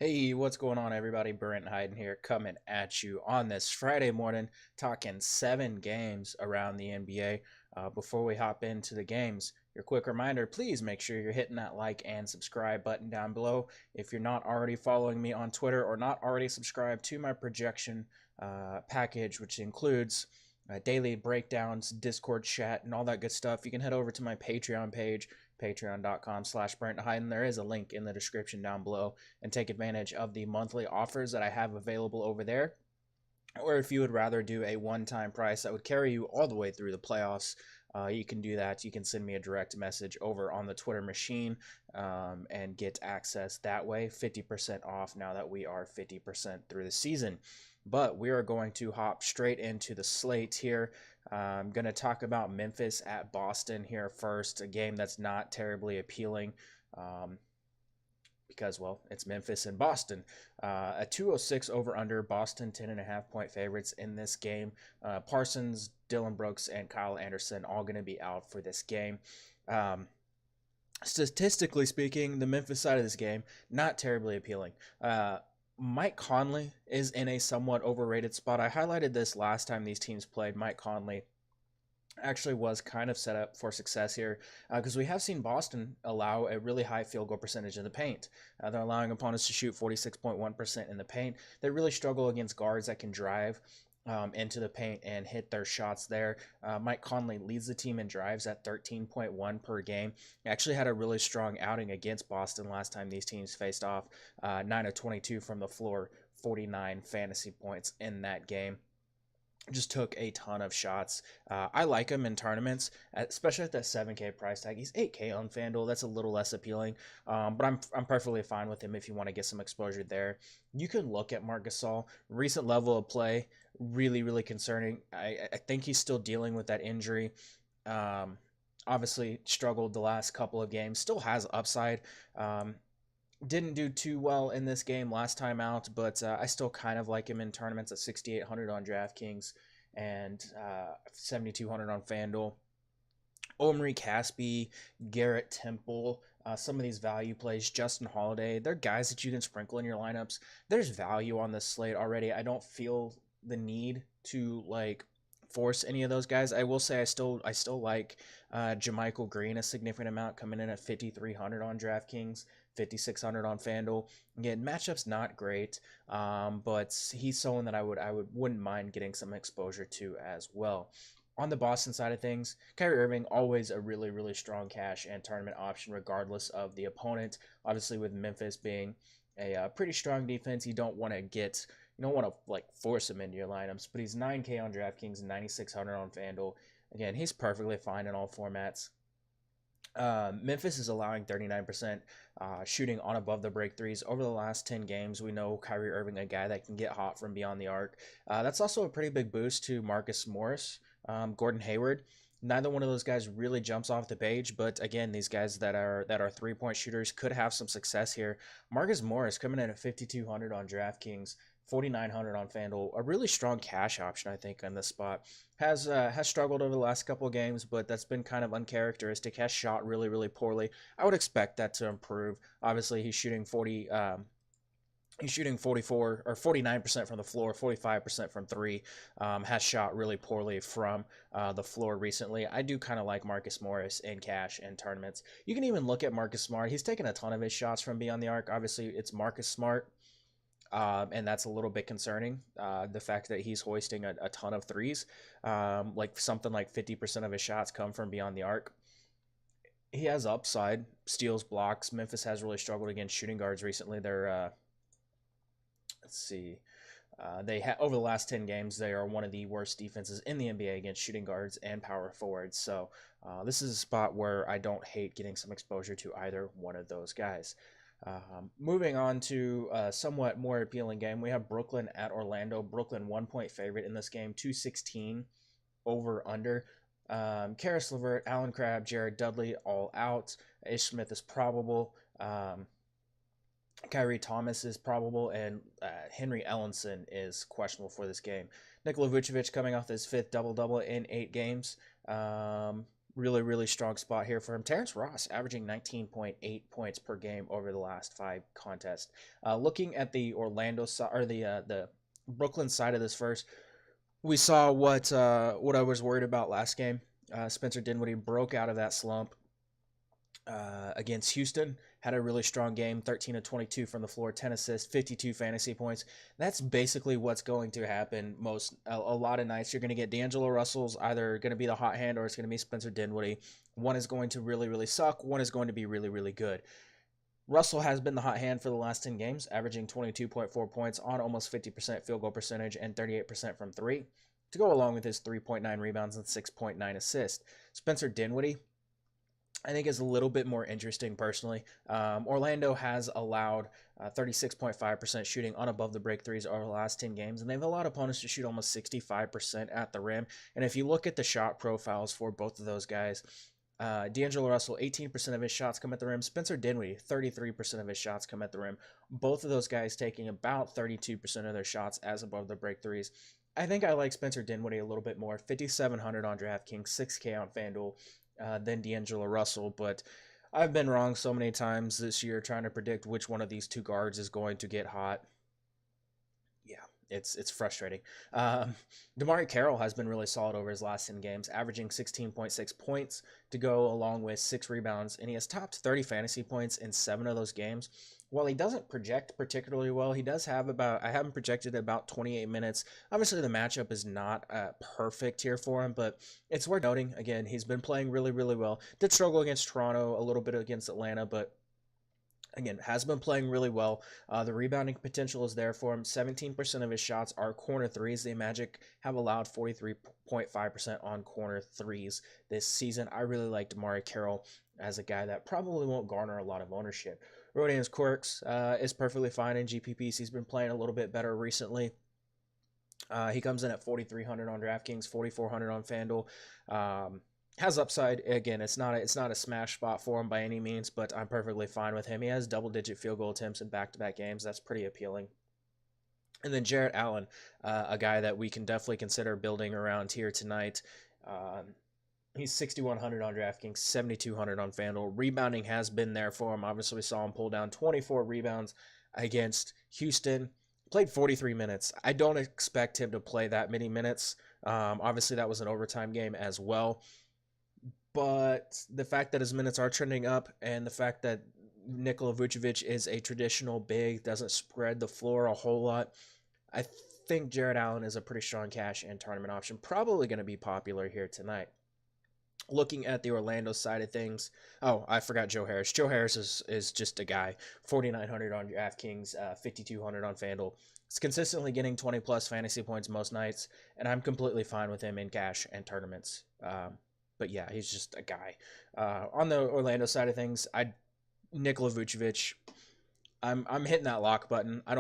Hey, what's going on, everybody? Brent Hyden here, coming at you on this Friday morning, talking 7 games around the NBA. Before we hop into the games, your quick reminder, please make sure you're hitting that like and subscribe button down below. If you're not already following me on Twitter or not already subscribed to my projection package, which includes daily breakdowns, Discord chat, and all that good stuff, you can head over to my Patreon page, patreon.com/Brent Hyden. There is a link in the description down below, and take advantage of the monthly offers that I have available over there. Or if you would rather do a one-time price that would carry you all the way through the playoffs, you can do that. You can send me a direct message over on the Twitter machine and get access that way. 50% off now that we are 50% through the season. But we are going to hop straight into the slate here. I'm going to talk about Memphis at Boston here first, a game that's not terribly appealing. Because, well, it's Memphis and Boston. A 206 over under, Boston 10.5 point favorites in this game. Parsons, Dylan Brooks, and Kyle Anderson all going to be out for this game. Statistically speaking, the Memphis side of this game, not terribly appealing. Mike Conley is in a somewhat overrated spot. I highlighted this last time these teams played. Mike Conley actually was kind of set up for success here because we have seen Boston allow a really high field goal percentage in the paint. They're allowing opponents to shoot 46.1% in the paint. They really struggle against guards that can drive into the paint and hit their shots there. Mike Conley leads the team in drives at 13.1 per game. He actually had a really strong outing against Boston last time these teams faced off. 9 of 22 from the floor, 49 fantasy points in that game. Just took a ton of shots. I like him in tournaments, especially at that 7K price tag. He's 8K on FanDuel. That's a little less appealing, but I'm perfectly fine with him if you want to get some exposure there. You can look at Marc Gasol. Recent level of play, really concerning. I think he's still dealing with that injury. Obviously struggled the last couple of games. Still has upside. Didn't do too well in this game last time out, but I still kind of like him in tournaments at 6,800 on DraftKings and 7,200 on FanDuel. Omri Caspi, Garrett Temple, some of these value plays, Justin Holiday, they're guys that you can sprinkle in your lineups. There's value on this slate already. I don't feel the need to force any of those guys. I will say I still like Jermichael Green a significant amount, coming in at 5,300 on DraftKings, 5,600 on FanDuel. Again, matchup's not great, but he's someone that I wouldn't mind getting some exposure to as well. On the Boston side of things, Kyrie Irving, always a really strong cash and tournament option regardless of the opponent. Obviously, with Memphis being a pretty strong defense, you don't want to force him into your lineups, but he's 9K on DraftKings and 9,600 on FanDuel. Again, he's perfectly fine in all formats. Memphis is allowing 39% shooting on above the break threes over the last 10 games. We know Kyrie Irving, a guy that can get hot from beyond the arc. That's also a pretty big boost to Marcus Morris, Gordon Hayward. Neither one of those guys really jumps off the page, but again, these guys that are 3-point shooters could have some success here. Marcus Morris coming in at 5,200 on DraftKings, 4,900 on FanDuel, a really strong cash option, I think, on this spot. Has struggled over the last couple of games, but that's been kind of uncharacteristic. Has shot really poorly. I would expect that to improve. Obviously, he's shooting 44 or 49% from the floor, 45% from three. Has shot really poorly from the floor recently. I do kind of like Marcus Morris in cash and tournaments. You can even look at Marcus Smart. He's taken a ton of his shots from beyond the arc. Obviously, it's Marcus Smart. And that's a little bit concerning. The fact that he's hoisting a ton of threes, something like 50% of his shots come from beyond the arc. He has upside, steals, blocks. Memphis has really struggled against shooting guards recently. They're let's see. Over the last 10 games, they are one of the worst defenses in the NBA against shooting guards and power forwards. So this is a spot where I don't hate getting some exposure to either one of those guys. Moving on to a somewhat more appealing game, we have Brooklyn at Orlando. Brooklyn 1-point favorite in this game, 216 over under. Karis LeVert, Allen Crabbe, Jared Dudley all out. Ish Smith is probable. Kyrie Thomas is probable, and Henry Ellenson is questionable for this game. Nikola Vucevic coming off his 5th double-double in 8 games. Really, really strong spot here for him. Terrence Ross averaging 19.8 points per game over the last 5 contests. Looking at the Orlando side or the Brooklyn side of this first, we saw what I was worried about last game. Spencer Dinwiddie broke out of that slump against Houston. Had a really strong game, 13 of 22 from the floor, 10 assists, 52 fantasy points. That's basically what's going to happen a lot of nights. You're going to get D'Angelo Russell's either going to be the hot hand or it's going to be Spencer Dinwiddie. One is going to really, really suck. One is going to be really, really good. Russell has been the hot hand for the last 10 games, averaging 22.4 points on almost 50% field goal percentage and 38% from three, to go along with his 3.9 rebounds and 6.9 assists. Spencer Dinwiddie, I think, is a little bit more interesting personally. Orlando has allowed 36.5% shooting on above the break threes over the last 10 games, and they've allowed opponents to shoot almost 65% at the rim. And if you look at the shot profiles for both of those guys, D'Angelo Russell, 18% of his shots come at the rim. Spencer Dinwiddie, 33% of his shots come at the rim. Both of those guys taking about 32% of their shots as above the break threes. I think I like Spencer Dinwiddie a little bit more. 5,700 on DraftKings, 6K on FanDuel than D'Angelo Russell, but I've been wrong so many times this year trying to predict which one of these two guards is going to get hot. Yeah, it's frustrating. DeMarre Carroll has been really solid over his last 10 games, averaging 16.6 points to go along with 6 rebounds, and he has topped 30 fantasy points in 7 of those games. While he doesn't project particularly well, he does have I have him projected about 28 minutes. Obviously, the matchup is not perfect here for him, but it's worth noting. Again, he's been playing really, really well. Did struggle against Toronto, a little bit against Atlanta, but again, has been playing really well. The rebounding potential is there for him. 17% of his shots are corner threes. The Magic have allowed 43.5% on corner threes this season. I really like DeMarre Carroll as a guy that probably won't garner a lot of ownership. Rodions Quirks is perfectly fine in GPPs. He's been playing a little bit better recently. He comes in at 4,300 on DraftKings, 4,400 on FanDuel. Has upside. Again, it's not a smash spot for him by any means, but I'm perfectly fine with him. He has double-digit field goal attempts in back-to-back games. That's pretty appealing. And then Jarrett Allen, a guy that we can definitely consider building around here tonight. He's 6,100 on DraftKings, 7,200 on FanDuel. Rebounding has been there for him. Obviously, we saw him pull down 24 rebounds against Houston. Played 43 minutes. I don't expect him to play that many minutes. Obviously, that was an overtime game as well. But the fact that his minutes are trending up and the fact that Nikola Vucevic is a traditional big, doesn't spread the floor a whole lot, I think Jarrett Allen is a pretty strong cash and tournament option. Probably going to be popular here tonight. Looking at the Orlando side of things, oh, I forgot Joe Harris. Joe Harris is just a guy. 4,900 on DraftKings, 5,200 on FanDuel. He's consistently getting 20-plus fantasy points most nights, and I'm completely fine with him in cash and tournaments. But yeah, he's just a guy. On the Orlando side of things, Nikola Vucevic, I'm hitting that lock button. I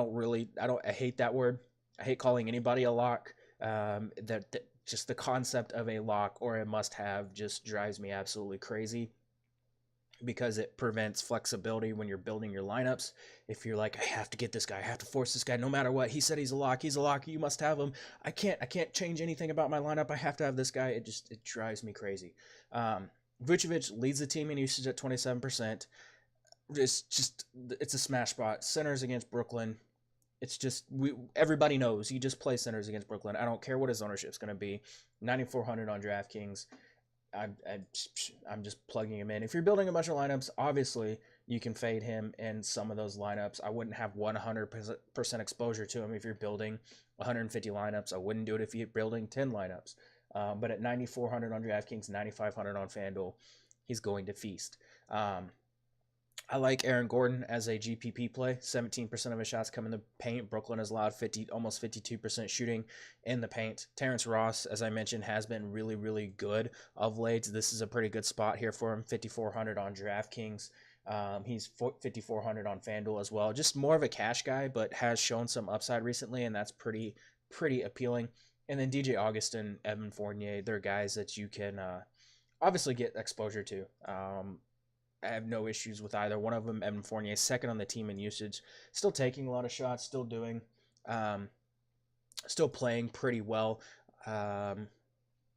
hate that word. I hate calling anybody a lock. That just the concept of a lock or a must-have just drives me absolutely crazy because it prevents flexibility when you're building your lineups. If you're like, I have to get this guy, I have to force this guy no matter what. He said he's a lock, you must have him. I can't change anything about my lineup. I have to have this guy. It drives me crazy. Vucevic leads the team in usage at 27%. It's a smash spot. Centers against Brooklyn. It's just everybody knows he just plays centers against Brooklyn. I don't care what his ownership's going to be. 9,400 on DraftKings. I'm just plugging him in. If you're building a bunch of lineups, obviously you can fade him in some of those lineups. I wouldn't have 100% exposure to him if you're building 150 lineups. I wouldn't do it if you're building 10 lineups. But at 9,400 on DraftKings, 9,500 on FanDuel, he's going to feast. I like Aaron Gordon as a GPP play. 17% of his shots come in the paint. Brooklyn has allowed almost 52% shooting in the paint. Terrence Ross, as I mentioned, has been really, really good of late. This is a pretty good spot here for him. 5,400 on DraftKings. He's 5,400 on FanDuel as well. Just more of a cash guy, but has shown some upside recently, and that's pretty appealing. And then DJ Augustin, Evan Fournier, they're guys that you can obviously get exposure to. I have no issues with either one of them. Evan Fournier, second on the team in usage, still taking a lot of shots, still playing pretty well.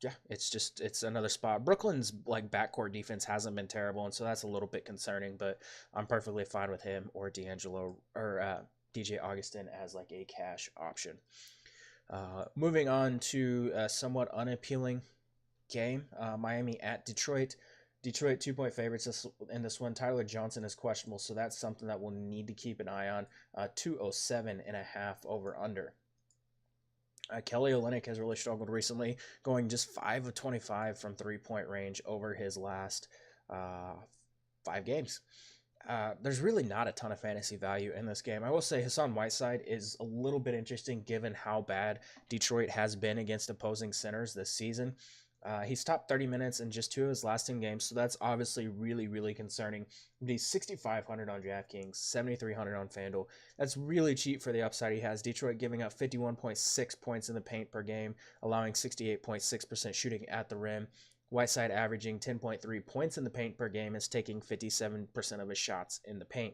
Yeah, it's another spot. Brooklyn's like backcourt defense hasn't been terrible, and so that's a little bit concerning. But I'm perfectly fine with him or D'Angelo or DJ Augustin as like a cash option. Moving on to a somewhat unappealing game, Miami at Detroit. Detroit 2-point favorites in this one. Tyler Johnson is questionable, so that's something that we'll need to keep an eye on. 207.5 over under. Kelly Olynyk has really struggled recently, going just 5 of 25 from 3-point range over his last 5 games. There's really not a ton of fantasy value in this game. I will say Hassan Whiteside is a little bit interesting given how bad Detroit has been against opposing centers this season. He's topped 30 minutes in just 2 of his last 10 games, so that's obviously really, really concerning. He's 6,500 on DraftKings, 7,300 on FanDuel. That's really cheap for the upside he has. Detroit giving up 51.6 points in the paint per game, allowing 68.6% shooting at the rim. Whiteside averaging 10.3 points in the paint per game is taking 57% of his shots in the paint.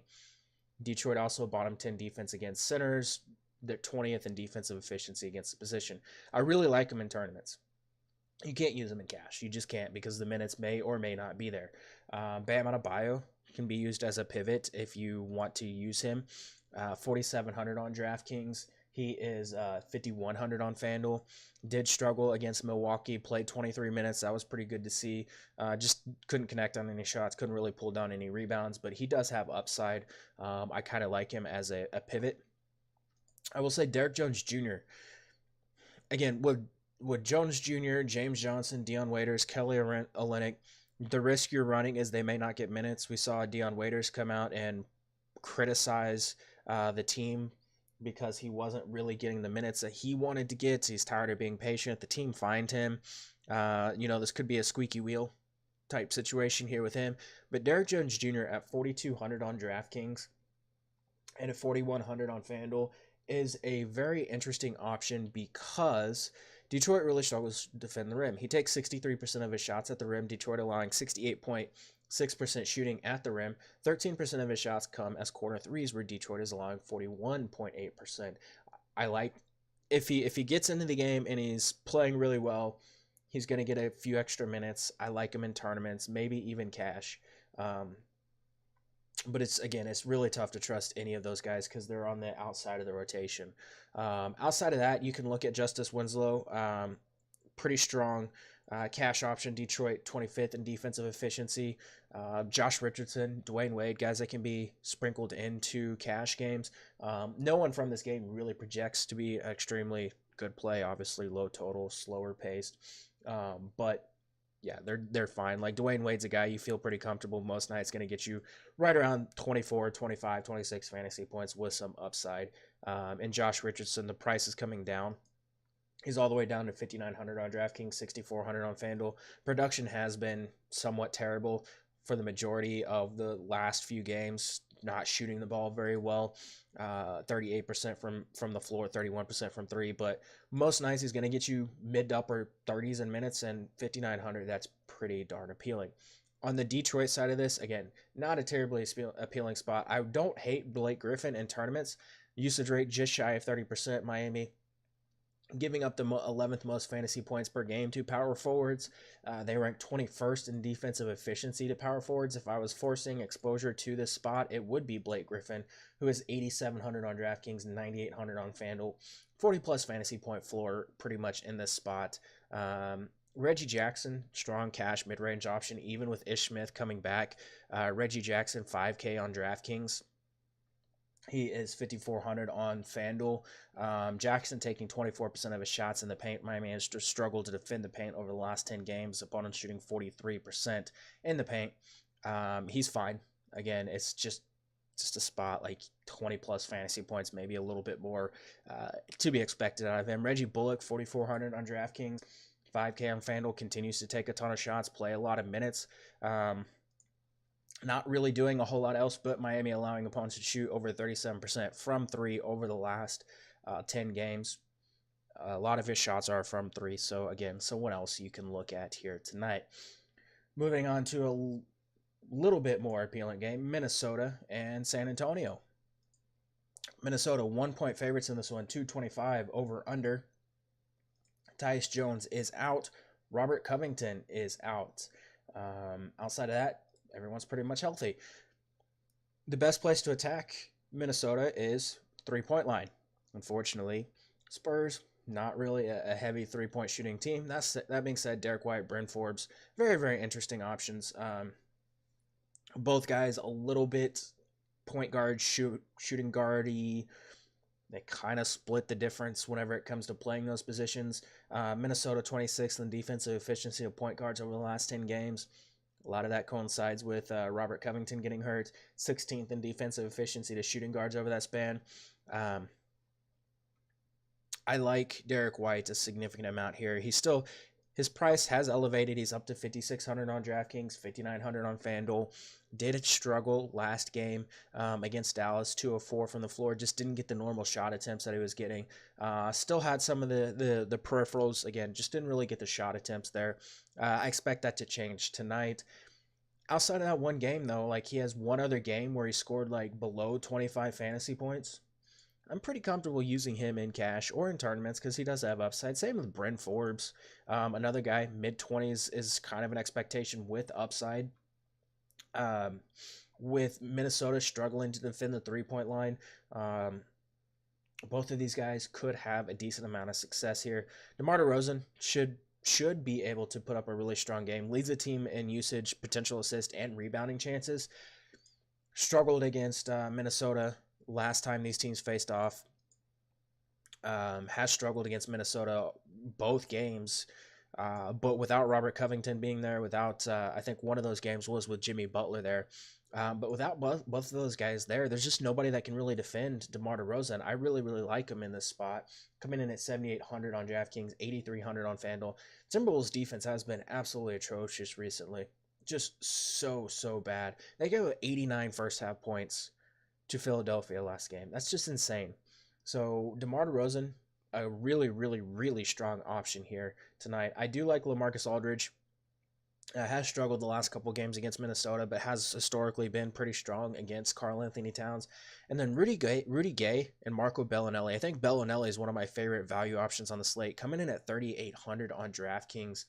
Detroit also bottom 10 defense against centers. They're 20th in defensive efficiency against the position. I really like him in tournaments. You can't use him in cash. You just can't because the minutes may or may not be there. Bam Adebayo can be used as a pivot if you want to use him. 4,700 on DraftKings. He is 5,100 on FanDuel. Did struggle against Milwaukee. Played 23 minutes. That was pretty good to see. Just couldn't connect on any shots. Couldn't really pull down any rebounds. But he does have upside. I kind of like him as a pivot. I will say Derrick Jones Jr. Again, with Jones Jr., James Johnson, Dion Waiters, Kelly Olynyk, the risk you're running is they may not get minutes. We saw Dion Waiters come out and criticize the team because he wasn't really getting the minutes that he wanted to get. He's tired of being patient. The team fined him. This could be a squeaky wheel type situation here with him. But Derrick Jones Jr. at 4,200 on DraftKings and at 4,100 on FanDuel is a very interesting option because Detroit really struggles to defend the rim. He takes 63% of his shots at the rim, Detroit allowing 68.6% shooting at the rim. 13% of his shots come as corner threes, where Detroit is allowing 41.8%. I like if he gets into the game and he's playing really well, he's going to get a few extra minutes. I like him in tournaments, maybe even cash. But it's really tough to trust any of those guys because they're on the outside of the rotation. Outside of that, you can look at Justice Winslow, pretty strong cash option. Detroit 25th in defensive efficiency. Josh Richardson, Dwayne Wade, guys that can be sprinkled into cash games. No one from this game really projects to be an extremely good play. Obviously, low total, slower paced, but yeah, they're fine. Like Dwayne Wade's a guy you feel pretty comfortable most nights, going to get you right around 24, 25, 26 fantasy points with some upside. And Josh Richardson, the price is coming down. He's all the way down to 5,900 on DraftKings, 6,400 on FanDuel. Production has been somewhat terrible for the majority of the last few games, not shooting the ball very well. 38% from the floor, 31% from three, but most nights he's going to get you mid to upper 30s in minutes, and 5,900, that's pretty darn appealing. On the Detroit side of this, again, not a terribly appealing spot. I don't hate Blake Griffin in tournaments. Usage rate just shy of 30%. Miami giving up the 11th most fantasy points per game to power forwards. They rank 21st in defensive efficiency to power forwards. If I was forcing exposure to this spot, it would be Blake Griffin, who is 8,700 on DraftKings, 9,800 on FanDuel. 40-plus fantasy point floor pretty much in this spot. Reggie Jackson, strong cash mid-range option, even with Ish Smith coming back. Reggie Jackson, 5K on DraftKings. He is 5,400 on FanDuel. Jackson taking 24% of his shots in the paint. Miami has struggled to defend the paint over the last 10 games. Opponents shooting 43% in the paint. He's fine. Again, it's just a spot, like 20-plus fantasy points, maybe a little bit more to be expected out of him. Reggie Bullock, 4,400 on DraftKings. 5K on FanDuel, continues to take a ton of shots, play a lot of minutes. Not really doing a whole lot else, but Miami allowing opponents to shoot over 37% from three over the last 10 games. A lot of his shots are from three. So again, someone else you can look at here tonight. Moving on to a little bit more appealing game, Minnesota and San Antonio. Minnesota 1-point favorites in this one, 225 over under. Tyus Jones is out Robert Covington is out. Outside of that, everyone's pretty much healthy. The best place to attack Minnesota is 3-point line. Unfortunately, Spurs not really a heavy 3-point shooting team. That being said, Derek White, Bryn Forbes, very very interesting options. Both guys a little bit point guard, shooting guardy. They kind of split the difference whenever it comes to playing those positions. Minnesota 26th in defensive efficiency of point guards over the last 10 games. A lot of that coincides with Robert Covington getting hurt. 16th in defensive efficiency to shooting guards over that span. I like Derek White a significant amount here. His price has elevated. He's up to 5,600 on DraftKings, 5,900 on FanDuel. Did struggle last game against Dallas, 2 of 4 from the floor. Just didn't get the normal shot attempts that he was getting. Still had some of the peripherals. Again, just didn't really get the shot attempts there. I expect that to change tonight. Outside of that one game, though, like he has one other game where he scored like below 25 fantasy points. I'm pretty comfortable using him in cash or in tournaments because he does have upside. Same with Bryn Forbes, another guy, mid-20s is kind of an expectation with upside. With Minnesota struggling to defend the three-point line, both of these guys could have a decent amount of success here. DeMar DeRozan should be able to put up a really strong game. Leads the team in usage, potential assist, and rebounding chances. Struggled against Minnesota last time these teams faced off. Has struggled against Minnesota both games, but without Robert Covington being there, without I think one of those games was with Jimmy Butler there. But without both of those guys there's just nobody that can really defend DeMar DeRozan. I really, really like him in this spot. Coming in at 7,800 on DraftKings, 8,300 on FanDuel. Timberwolves defense has been absolutely atrocious recently. Just so bad. They gave 89 first half points to Philadelphia last game. That's just insane. So DeMar DeRozan, a really, really, really strong option here tonight. I do like LaMarcus Aldridge. Has struggled the last couple games against Minnesota, but has historically been pretty strong against Karl-Anthony Towns. And then Rudy Gay and Marco Bellinelli. I think Bellinelli is one of my favorite value options on the slate, coming in at 3,800 on DraftKings.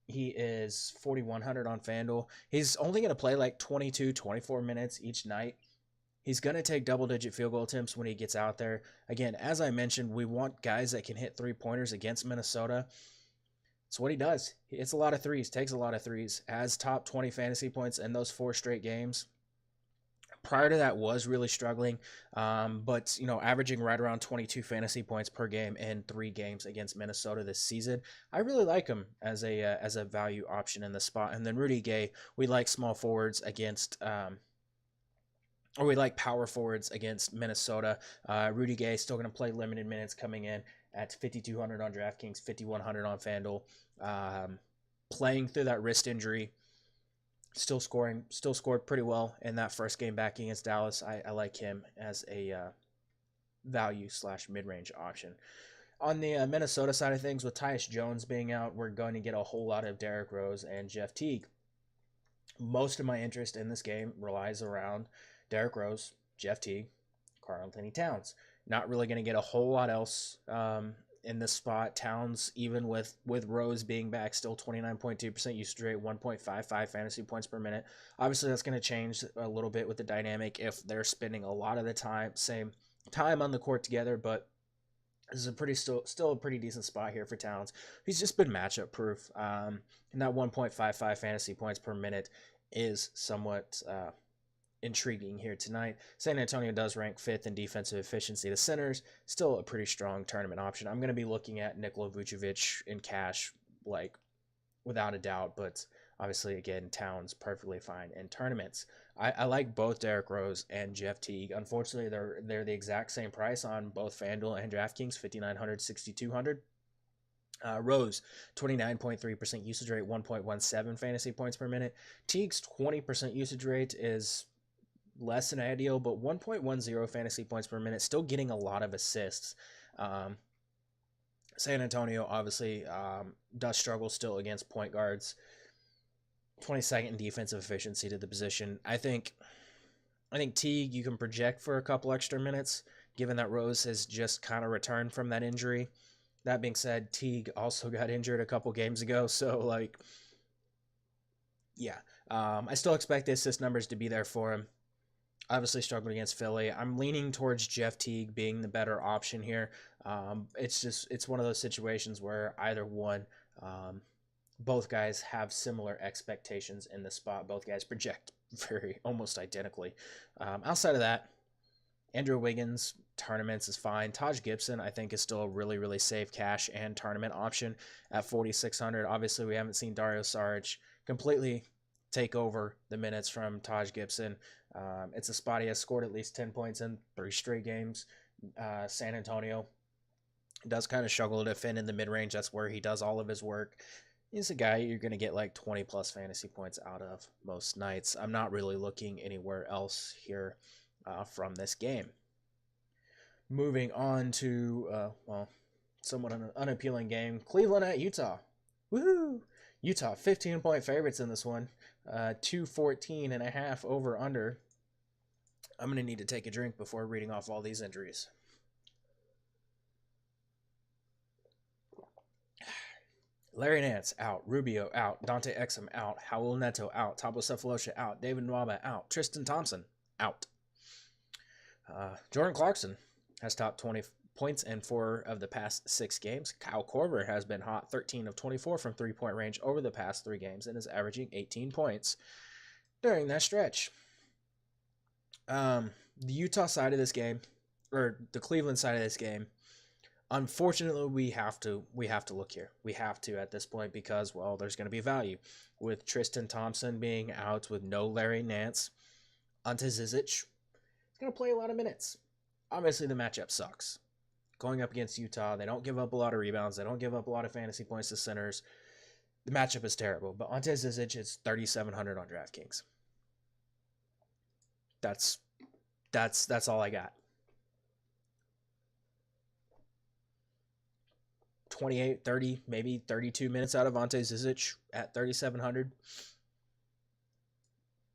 He is 4,100 on FanDuel. He's only going to play like 22, 24 minutes each night. He's going to take double-digit field goal attempts when he gets out there. Again, as I mentioned, we want guys that can hit three-pointers against Minnesota. It's what he does. He hits a lot of threes, takes a lot of threes, has top 20 fantasy points in those 4 straight games. Prior to that was really struggling, but averaging right around 22 fantasy points per game in 3 games against Minnesota this season. I really like him as a value option in the spot. And then Rudy Gay, we like small forwards against or we like power forwards against Minnesota. Rudy Gay still going to play limited minutes, coming in at 5,200 on DraftKings, 5,100 on FanDuel. Playing through that wrist injury, still scored pretty well in that first game back against Dallas. I like him as a value/mid-range option. On the Minnesota side of things, with Tyus Jones being out, we're going to get a whole lot of Derrick Rose and Jeff Teague. Most of my interest in this game relies around Derrick Rose, Jeff Teague, Karl-Anthony Towns. Not really going to get a whole lot else in this spot. Towns, even with Rose being back, still 29.2% usage rate, 1.55 fantasy points per minute. Obviously, that's going to change a little bit with the dynamic if they're spending a lot of the same time on the court together, but this is still a pretty decent spot here for Towns. He's just been matchup proof, and that 1.55 fantasy points per minute is somewhat intriguing here tonight. San Antonio does rank 5th in defensive efficiency to centers. Still a pretty strong tournament option. I'm going to be looking at Nikola Vucevic in cash, like without a doubt, but obviously, again, Towns perfectly fine in tournaments. I like both Derrick Rose and Jeff Teague. Unfortunately, they're the exact same price on both FanDuel and DraftKings, 5,900, 6,200. Rose, 29.3% usage rate, 1.17 fantasy points per minute. Teague's 20% usage rate is less than ideal, but 1.10 fantasy points per minute, still getting a lot of assists. San Antonio obviously does struggle still against point guards. 22nd in defensive efficiency to the position. I think Teague, you can project for a couple extra minutes, given that Rose has just kind of returned from that injury. That being said, Teague also got injured a couple games ago, so like, yeah, I still expect the assist numbers to be there for him. Obviously struggled against Philly. I'm leaning towards Jeff Teague being the better option here. It's one of those situations where either one, um, both guys have similar expectations in the spot. Both guys project very almost identically. Outside of that, Andrew Wiggins tournaments is fine. Taj Gibson, I think, is still a really, really safe cash and tournament option at 4,600. Obviously, we haven't seen Dario Saric completely take over the minutes from Taj Gibson. It's a spot he has scored at least 10 points in 3 straight games. San Antonio does kind of struggle to defend in the mid range. That's where he does all of his work. He's a guy you're going to get like 20 plus fantasy points out of most nights. I'm not really looking anywhere else here from this game. Moving on to, somewhat an unappealing game. Cleveland at Utah. Woohoo! Utah, 15-point favorites in this one. 214.5 over under. I'm going to need to take a drink before reading off all these injuries. Larry Nance out, Rubio out, Dante Exum out, Howell Neto out, Thabo Sefolosha out, David Nwaba out, Tristan Thompson out. Jordan Clarkson has topped 20 points in 4 of the past 6 games. Kyle Korver has been hot, 13 of 24 from three-point range over the past 3 games and is averaging 18 points during that stretch. The Utah side of this game, or the Cleveland side of this game, unfortunately, we have to look here. We have to at this point because, well, there's going to be value. With Tristan Thompson being out with no Larry Nance, Ante Zizic is going to play a lot of minutes. Obviously, the matchup sucks. Going up against Utah, they don't give up a lot of rebounds. They don't give up a lot of fantasy points to centers. The matchup is terrible, but Ante Zizic is 3,700 on DraftKings. That's all I got. 28, 30, maybe 32 minutes out of Ante Zizic at 3,700.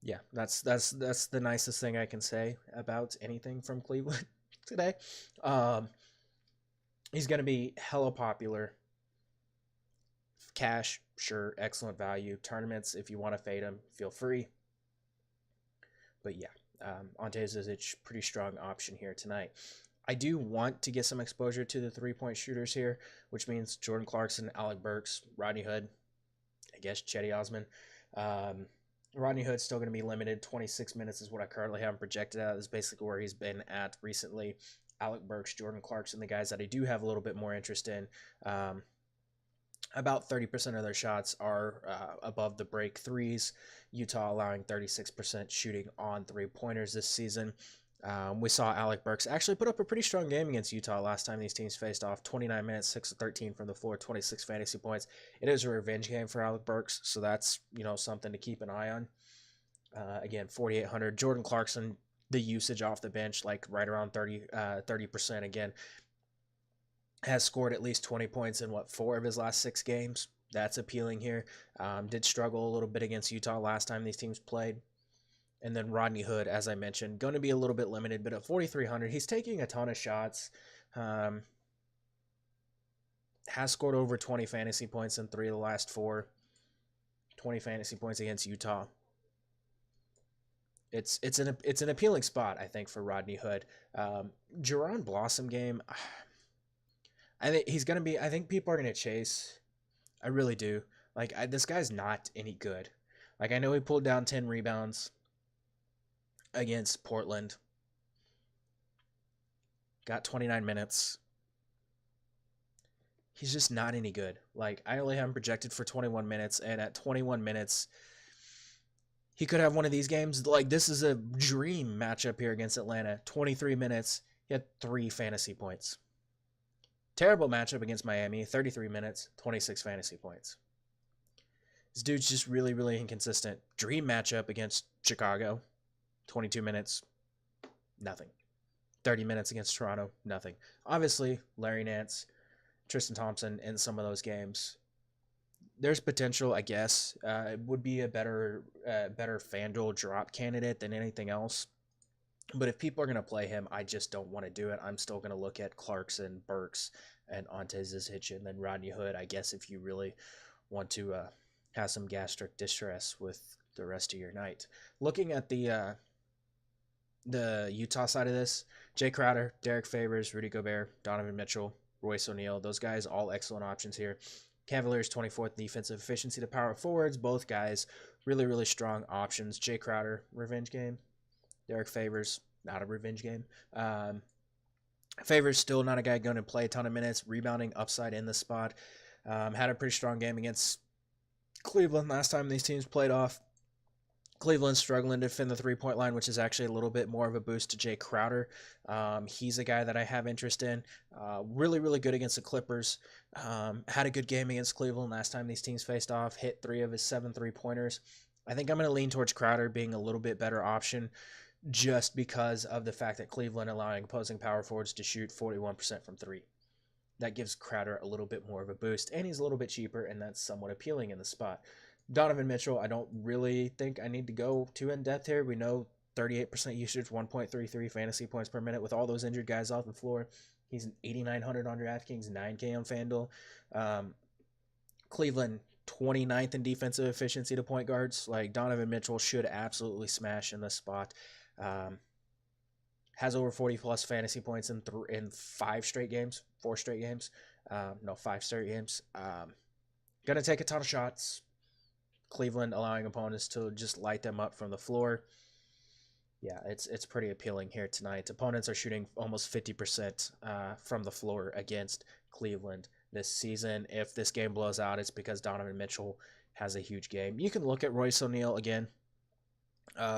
Yeah, that's the nicest thing I can say about anything from Cleveland today. He's going to be hella popular. Cash, sure, excellent value. Tournaments, if you want to fade him, feel free. But yeah, Ante Zizic, pretty strong option here tonight. I do want to get some exposure to the three-point shooters here, which means Jordan Clarkson, Alec Burks, Rodney Hood, I guess Chetty Osman. Rodney Hood's still going to be limited. 26 minutes is what I currently have him projected at. This is basically where he's been at recently. Alec Burks, Jordan Clarkson, the guys that I do have a little bit more interest in. About 30% of their shots are above the break threes. Utah allowing 36% shooting on three-pointers this season. We saw Alec Burks actually put up a pretty strong game against Utah last time these teams faced off. 29 minutes, 6 of 13 from the floor, 26 fantasy points. It is a revenge game for Alec Burks, so that's something to keep an eye on. Again, 4,800. Jordan Clarkson, the usage off the bench, like right around 30% again. Has scored at least 20 points in 4 of his last 6 games. That's appealing here. Did struggle a little bit against Utah last time these teams played. And then Rodney Hood, as I mentioned, going to be a little bit limited, but at 4,300, he's taking a ton of shots. Has scored over 20 fantasy points in 3 of the last 4. 20 fantasy points against Utah. It's an appealing spot, I think, for Rodney Hood. Jerron Blossom game, I think he's going to be, I think people are going to chase. I really do. This guy's not any good. I know he pulled down 10 rebounds against Portland. Got 29 minutes. He's just not any good. I only have him projected for 21 minutes, and at 21 minutes, he could have one of these games. This is a dream matchup here against Atlanta. 23 minutes, he had 3 fantasy points. Terrible matchup against Miami. 33 minutes, 26 fantasy points. This dude's just really, really inconsistent. Dream matchup against Chicago. 22 minutes, nothing. 30 minutes against Toronto, nothing. Obviously, Larry Nance, Tristan Thompson in some of those games. There's potential, I guess. It would be a better FanDuel drop candidate than anything else. But if people are going to play him, I just don't want to do it. I'm still going to look at Clarkson, Burks, and Ante Zizic, and then Rodney Hood, I guess, if you really want to have some gastric distress with the rest of your night. Looking at the Utah side of this, Jay Crowder, Derek Favors, Rudy Gobert, Donovan Mitchell, Royce O'Neal, those guys all excellent options here. Cavaliers 24th defensive efficiency to power forwards. Both guys really, really strong options. Jay Crowder, revenge game. Derek Favors, not a revenge game. Favors still not a guy going to play a ton of minutes. Rebounding upside in the spot. Had a pretty strong game against Cleveland last time these teams played off. Cleveland struggling to defend the three-point line, which is actually a little bit more of a boost to Jay Crowder. He's a guy that I have interest in. Really, really good against the Clippers. Had a good game against Cleveland last time these teams faced off. Hit 3 of his 7 3-pointers. I think I'm going to lean towards Crowder being a little bit better option just because of the fact that Cleveland allowing opposing power forwards to shoot 41% from 3. That gives Crowder a little bit more of a boost, and he's a little bit cheaper, and that's somewhat appealing in the spot. Donovan Mitchell, I don't really think I need to go too in-depth here. We know 38% usage, 1.33 fantasy points per minute with all those injured guys off the floor. He's an 8,900 on DraftKings, 9K on FanDuel. Cleveland, 29th in defensive efficiency to point guards. Like, Donovan Mitchell should absolutely smash in this spot. Has over 40-plus fantasy points in 5 straight games, 4 straight games. 5 straight games. Going to take a ton of shots. Cleveland allowing opponents to just light them up from the floor. Yeah, it's pretty appealing here tonight. Opponents are shooting almost 50% from the floor against Cleveland this season. If this game blows out, it's because Donovan Mitchell has a huge game. You can look at Royce O'Neal again.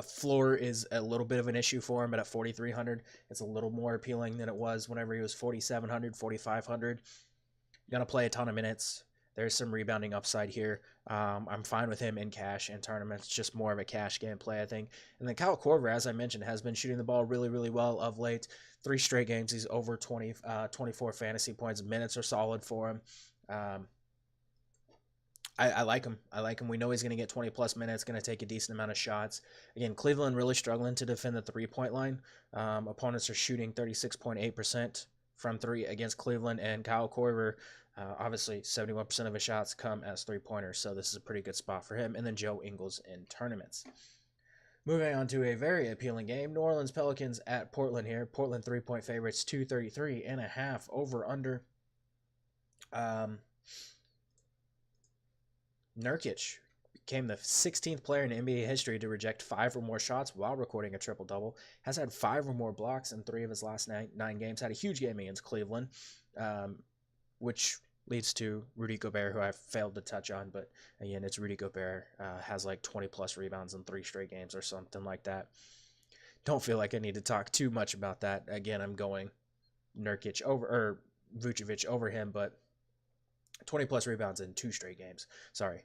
Floor is a little bit of an issue for him, but at 4,300, it's a little more appealing than it was whenever he was 4,700, 4,500. Gonna play a ton of minutes. There's some rebounding upside here. I'm fine with him in cash and tournaments, just more of a cash game play, I think. And then Kyle Korver, as I mentioned, has been shooting the ball really, really well of late. 3 straight games, he's over 24 fantasy points. Minutes are solid for him. I like him. I like him. We know he's going to get 20-plus minutes, going to take a decent amount of shots. Again, Cleveland really struggling to defend the three-point line. Opponents are shooting 36.8% from 3 against Cleveland, and Kyle Korver, obviously 71% of his shots come as three-pointers, so this is a pretty good spot for him. And then Joe Ingles in tournaments. Moving on to a very appealing game, New Orleans Pelicans at Portland here. Portland 3-point favorites, 233.5 over under. Nurkic became the 16th player in NBA history to reject 5 or more shots while recording a triple-double. Has had 5 or more blocks in 3 of his last 9 games. Had a huge game against Cleveland, which leads to Rudy Gobert, who I failed to touch on. But again, it's Rudy Gobert. Has like 20-plus rebounds in 3 straight games or something like that. Don't feel like I need to talk too much about that. Again, I'm going Nurkic over, or Vucevic over him, but 20-plus rebounds in 2 straight games. Sorry.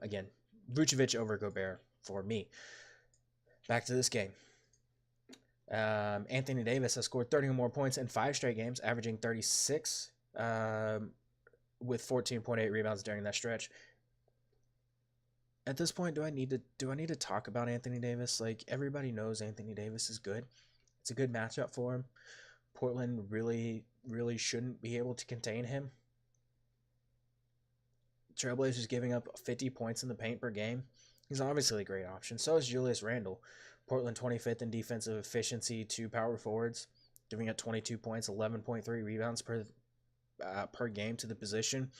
Again, Vucevic over Gobert for me. Back to this game. Anthony Davis has scored 30 or more points in 5 straight games, averaging 36 with 14.8 rebounds during that stretch. At this point, do I need to talk about Anthony Davis? Like, everybody knows Anthony Davis is good. It's a good matchup for him. Portland really, really shouldn't be able to contain him. Trailblazers giving up 50 points in the paint per game. He's obviously a great option. So is Julius Randle. Portland 25th in defensive efficiency to power forwards, giving up 22 points, 11.3 rebounds per game to the position.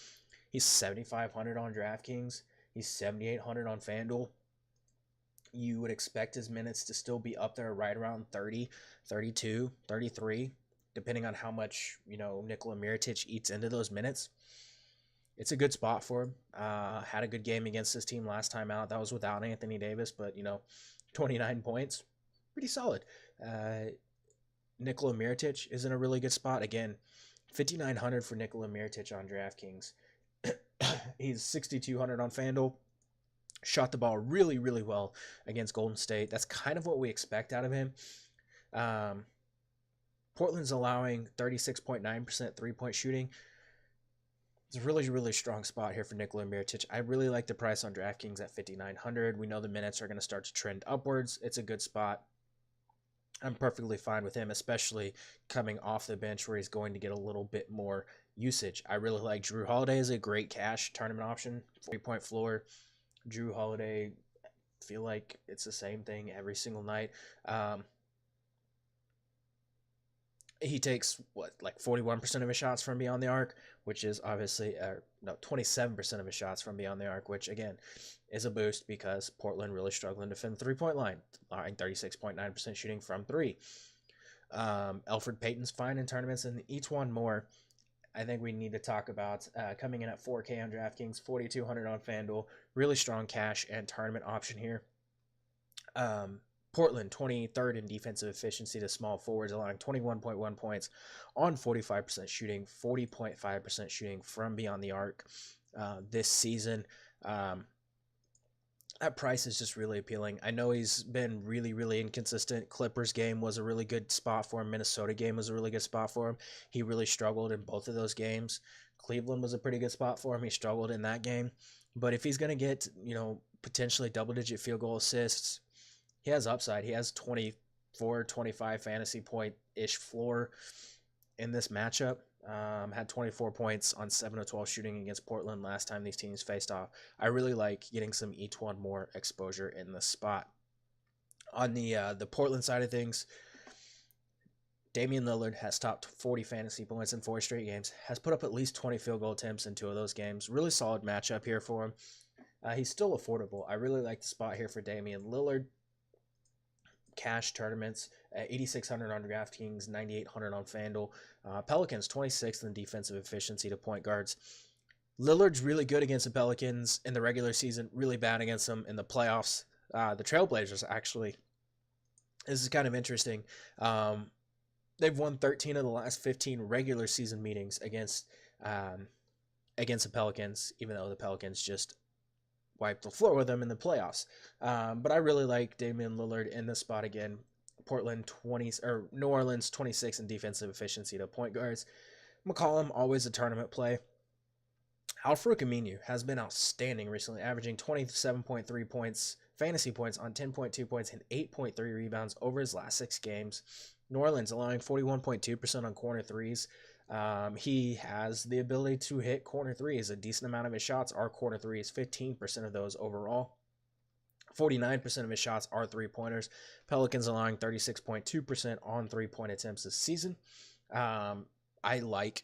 He's 7,500 on DraftKings. He's 7,800 on FanDuel. You would expect his minutes to still be up there right around 30, 32, 33, depending on how much, Nikola Mirotic eats into those minutes. It's a good spot for him. Had a good game against this team last time out. That was without Anthony Davis, but, 29 points. Pretty solid. Nikola Mirotic is in a really good spot. Again, 5,900 for Nikola Mirotic on DraftKings. He's 6,200 on FanDuel. Shot the ball really, really well against Golden State. That's kind of what we expect out of him. Portland's allowing 36.9% three-point shooting. It's a really, really strong spot here for Nikola Mirotic. I really like the price on DraftKings at 5,900. We know the minutes are going to start to trend upwards. It's a good spot. I'm perfectly fine with him, especially coming off the bench where he's going to get a little bit more usage. I really like Drew Holiday as a great cash tournament option. 3-point floor. Drew Holiday, feel like it's the same thing every single night. He takes like 41% of his shots from beyond the arc, which is obviously 27% of his shots from beyond the arc, which again is a boost because Portland really struggling to defend the 3-point line, allowing 36.9% shooting from three. Elfrid Payton's fine in tournaments, and each one more I think we need to talk about coming in at 4K on DraftKings, 4,200 on FanDuel. Really strong cash and tournament option here. Portland, 23rd in defensive efficiency to small forwards, allowing 21.1 points on 45% shooting, 40.5% shooting from beyond the arc this season. That price is just really appealing. I know he's been really, really inconsistent. Clippers game was a really good spot for him. Minnesota game was a really good spot for him. He really struggled in both of those games. Cleveland was a pretty good spot for him. He struggled in that game. But if he's going to get, potentially double-digit field goal assists, he has upside. He has 24, 25 fantasy point-ish floor in this matchup. Had 24 points on 7 of 12 shooting against Portland last time these teams faced off. I really like getting some each one more exposure in this spot. On the Portland side of things, Damian Lillard has topped 40 fantasy points in 4 straight games, has put up at least 20 field goal attempts in 2 of those games. Really solid matchup here for him. He's still affordable. I really like the spot here for Damian Lillard. Cash tournaments at 8,600 on DraftKings, 9,800 on FanDuel. Pelicans 26th in defensive efficiency to point guards. Lillard's really good against the Pelicans in the regular season, really bad against them in the playoffs. The Trailblazers, actually, this is kind of interesting. They've won 13 of the last 15 regular season meetings against the Pelicans, even though the Pelicans just wiped the floor with them in the playoffs. But I really like Damian Lillard in this spot again. New Orleans 26 in defensive efficiency to point guards. McCollum, always a tournament play. Al-Farouq Aminu has been outstanding recently, averaging 27.3 points, fantasy points on 10.2 points and 8.3 rebounds over his last 6 games. New Orleans allowing 41.2% on corner threes. He has the ability to hit corner threes. A decent amount of his shots are corner threes, 15% of those overall. 49% of his shots are three-pointers. Pelicans allowing 36.2% on three-point attempts this season. I like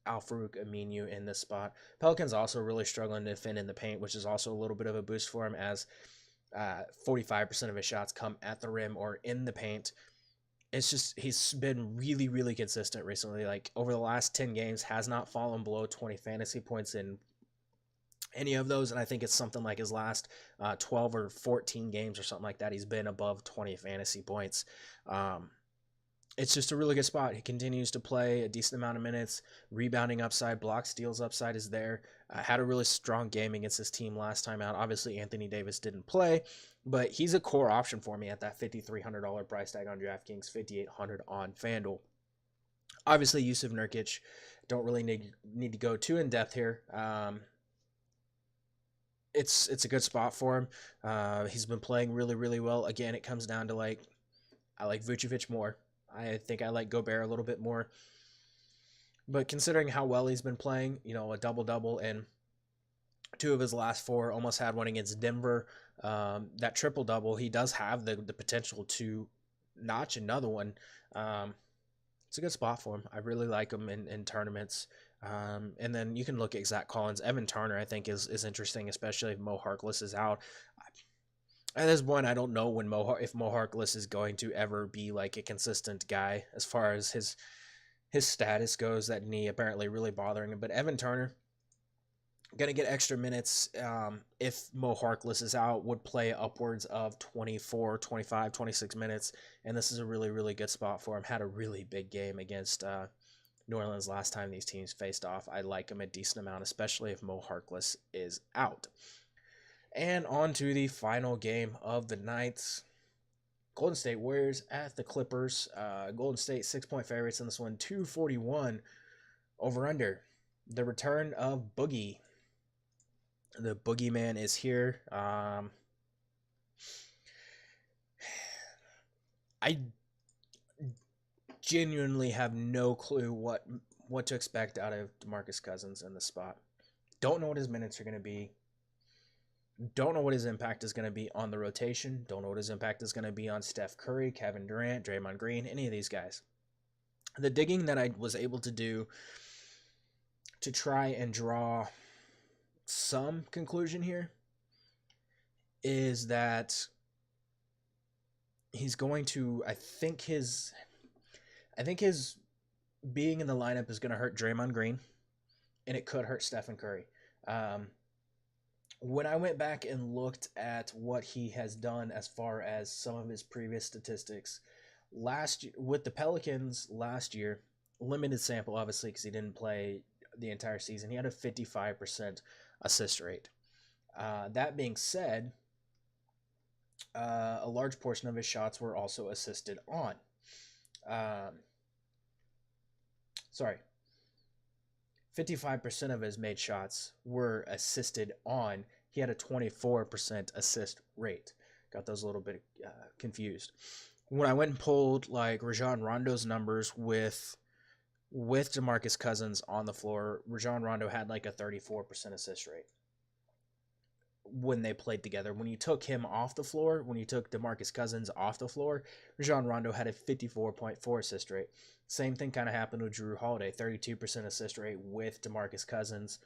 Al-Farouq Aminu in this spot. Pelicans also really struggling to defend in the paint, which is also a little bit of a boost for him as 45% of his shots come at the rim or in the paint. It's just he's been really, really consistent recently. Like over the last 10 games, has not fallen below 20 fantasy points in any of those, and I think it's something like his last 12 or 14 games or something like that. He's been above 20 fantasy points. It's just a really good spot. He continues to play a decent amount of minutes. Rebounding upside, block steals upside is there. Had a really strong game against this team last time out. Obviously, Anthony Davis didn't play, but he's a core option for me at that $5,300 price tag on DraftKings, $5,800 on FanDuel. Obviously, Yusuf Nurkic, don't really need to go too in depth here. It's a good spot for him. He's been playing really, really well. Again, it comes down to I like Vucevic more. I think I like Gobert a little bit more. But considering how well he's been playing, a double-double in 2 of his last 4, almost had one against Denver. That triple-double, he does have the potential to notch another one. It's a good spot for him. I really like him in tournaments. And then you can look at Zach Collins. Evan Turner, I think, is interesting, especially if Mo Harkless is out. At this point, I don't know if Mo Harkless is going to ever be like a consistent guy as far as his status goes. That knee apparently really bothering him. But Evan Turner, going to get extra minutes if Mo Harkless is out, would play upwards of 24, 25, 26 minutes. And this is a really, really good spot for him. Had a really big game against New Orleans last time these teams faced off. I like him a decent amount, especially if Mo Harkless is out. And on to the final game of the night. Golden State Warriors at the Clippers. Golden State 6-point favorites in this one, 241 over under. The return of Boogie. The Boogeyman is here. I genuinely have no clue what what to expect out of DeMarcus Cousins in the spot. Don't know what his minutes are going to be. Don't know what his impact is going to be on the rotation. Don't know what his impact is going to be on Steph Curry, Kevin Durant, Draymond Green, any of these guys. The digging that I was able to do to try and draw some conclusion here is that he's going to, I think his being in the lineup is going to hurt Draymond Green, and it could hurt Stephen Curry. When I went back and looked at what he has done as far as some of his previous statistics, with the Pelicans last year, limited sample obviously because he didn't play the entire season, he had a 55% assist rate. That being said, a large portion of his shots were also assisted on. 55% of his made shots were assisted on. He had a 24% assist rate. Got those a little bit confused. When I went and pulled like Rajon Rondo's numbers with DeMarcus Cousins on the floor, Rajon Rondo had like a 34% assist rate when they played together. When you took him off the floor, when you took DeMarcus Cousins off the floor, Rajon Rondo had a 54.4 assist rate. Same thing kind of happened with Jrue Holiday, 32% assist rate with DeMarcus Cousins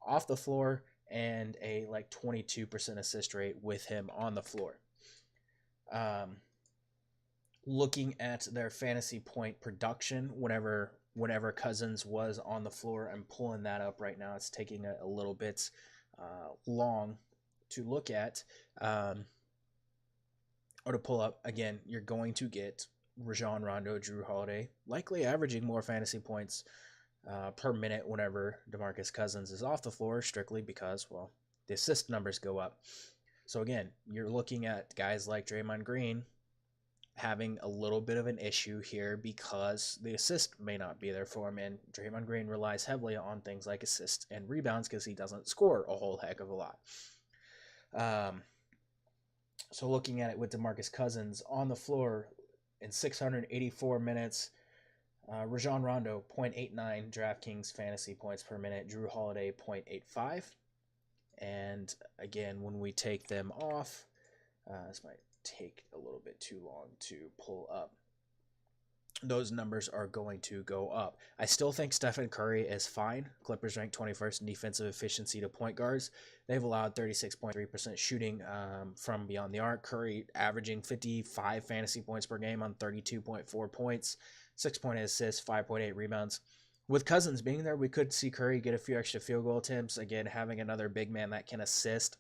off the floor and a like 22% assist rate with him on the floor. Looking at their fantasy point production, whenever Cousins was on the floor, I'm pulling that up right now. It's taking a little bit long to look at or to pull up. Again, you're going to get Rajon Rondo, Jrue Holiday likely averaging more fantasy points per minute whenever DeMarcus Cousins is off the floor, strictly because, well, the assist numbers go up. So again, you're looking at guys like Draymond Green having a little bit of an issue here because the assist may not be there for him, and Draymond Green relies heavily on things like assists and rebounds because he doesn't score a whole heck of a lot. So looking at it with DeMarcus Cousins on the floor in 684 minutes, Rajon Rondo 0.89 DraftKings fantasy points per minute, Jrue Holiday 0.85, and again when we take them off, this might take a little bit too long to pull up, those numbers are going to go up. I still think Stephen Curry is fine. Clippers ranked 21st in defensive efficiency to point guards. They've allowed 36.3% shooting from beyond the arc. Curry averaging 55 fantasy points per game on 32.4 points, 6.8 assists, 5.8 rebounds. With Cousins being there, we could see Curry get a few extra field goal attempts. Again, having another big man that can assist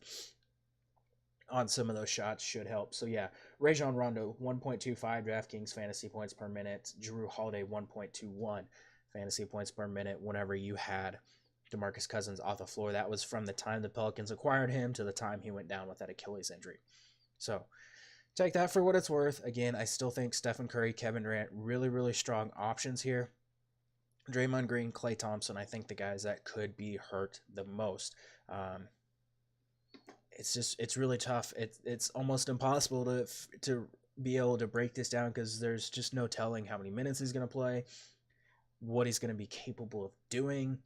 on some of those shots should help. So yeah, Rajon Rondo 1.25 DraftKings fantasy points per minute, Jrue Holiday 1.21 fantasy points per minute whenever you had DeMarcus Cousins off the floor. That was from the time the Pelicans acquired him to the time he went down with that Achilles injury. So take that for what it's worth. Again, I still think Stephen Curry, Kevin Durant, really, really strong options here. Draymond Green, Klay Thompson, I think the guys that could be hurt the most. It's really tough. It's almost impossible to be able to break this down because there's just no telling how many minutes he's going to play, what he's going to be capable of doing,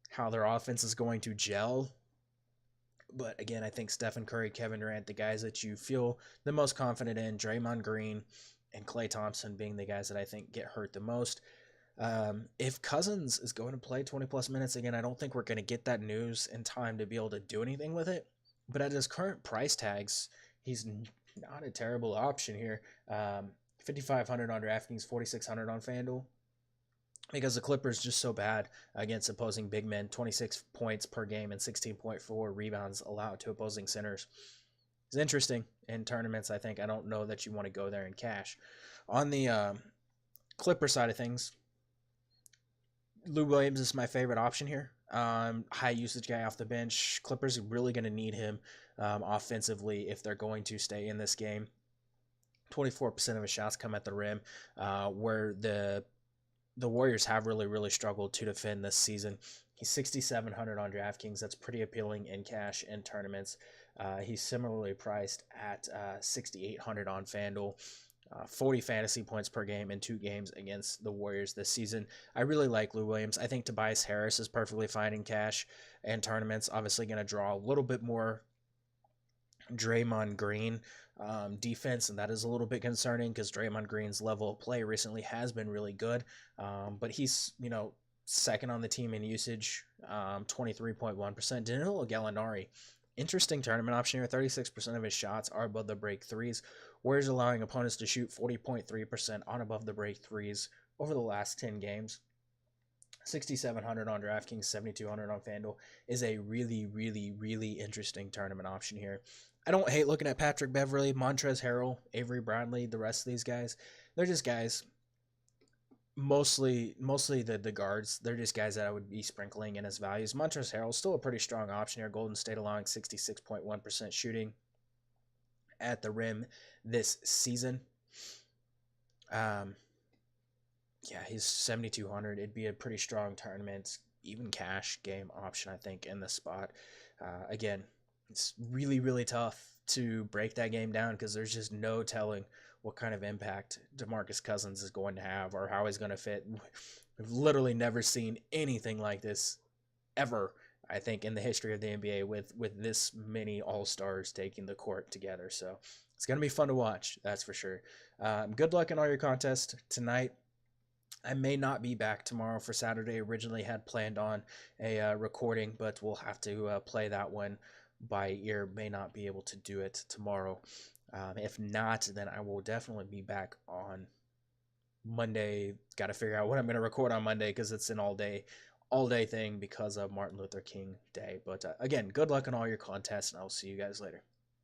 how their offense is going to gel. But again, I think Stephen Curry, Kevin Durant, the guys that you feel the most confident in, Draymond Green and Klay Thompson being the guys that I think get hurt the most. If Cousins is going to play 20-plus minutes, again, I don't think we're going to get that news in time to be able to do anything with it. But at his current price tags, he's not a terrible option here. $5,500 on DraftKings, $4,600 on FanDuel. Because the Clippers just so bad against opposing big men, 26 points per game and 16.4 rebounds allowed to opposing centers. It's interesting in tournaments, I think. I don't know that you want to go there in cash. On the Clipper side of things, Lou Williams is my favorite option here. High usage guy off the bench. Clippers are really going to need him offensively if they're going to stay in this game. 24% of his shots come at the rim, where the Warriors have really, really struggled to defend this season. He's $6,700 on DraftKings. That's pretty appealing in cash and tournaments. He's similarly priced at $6,800 on FanDuel. 40 fantasy points per game in 2 games against the Warriors this season. I really like Lou Williams. I think Tobias Harris is perfectly fine in cash and tournaments. Obviously, going to draw a little bit more Draymond Green defense, and that is a little bit concerning because Draymond Green's level of play recently has been really good, but he's second on the team in usage, 23.1%. Danilo Gallinari, interesting tournament option here. 36% of his shots are above the break threes, whereas allowing opponents to shoot 40.3% on above the break threes over the last 10 games. 6,700 on DraftKings, 7,200 on FanDuel is a really, really, really interesting tournament option here. I don't hate looking at Patrick Beverley, Montrezl Harrell, Avery Bradley, the rest of these guys. They're just guys, mostly the guards. They're just guys that I would be sprinkling in as values. Montrezl Harrell still a pretty strong option here. Golden State allowing 66.1% shooting at the rim this season. Yeah, he's 7,200. It'd be a pretty strong tournament, even cash game option, I think, in the spot. Again, it's really, really tough to break that game down because there's just no telling what kind of impact DeMarcus Cousins is going to have or how he's going to fit. We've literally never seen anything like this ever, I think, in the history of the NBA with this many All-Stars taking the court together. So it's going to be fun to watch, that's for sure. Good luck in all your contests tonight. I may not be back tomorrow for Saturday. Originally had planned on a recording, but we'll have to play that one by ear. May not be able to do it tomorrow. If not, then I will definitely be back on Monday. Got to figure out what I'm going to record on Monday because it's an all day thing because of Martin Luther King Day. But again, good luck on all your contests, and I'll see you guys later.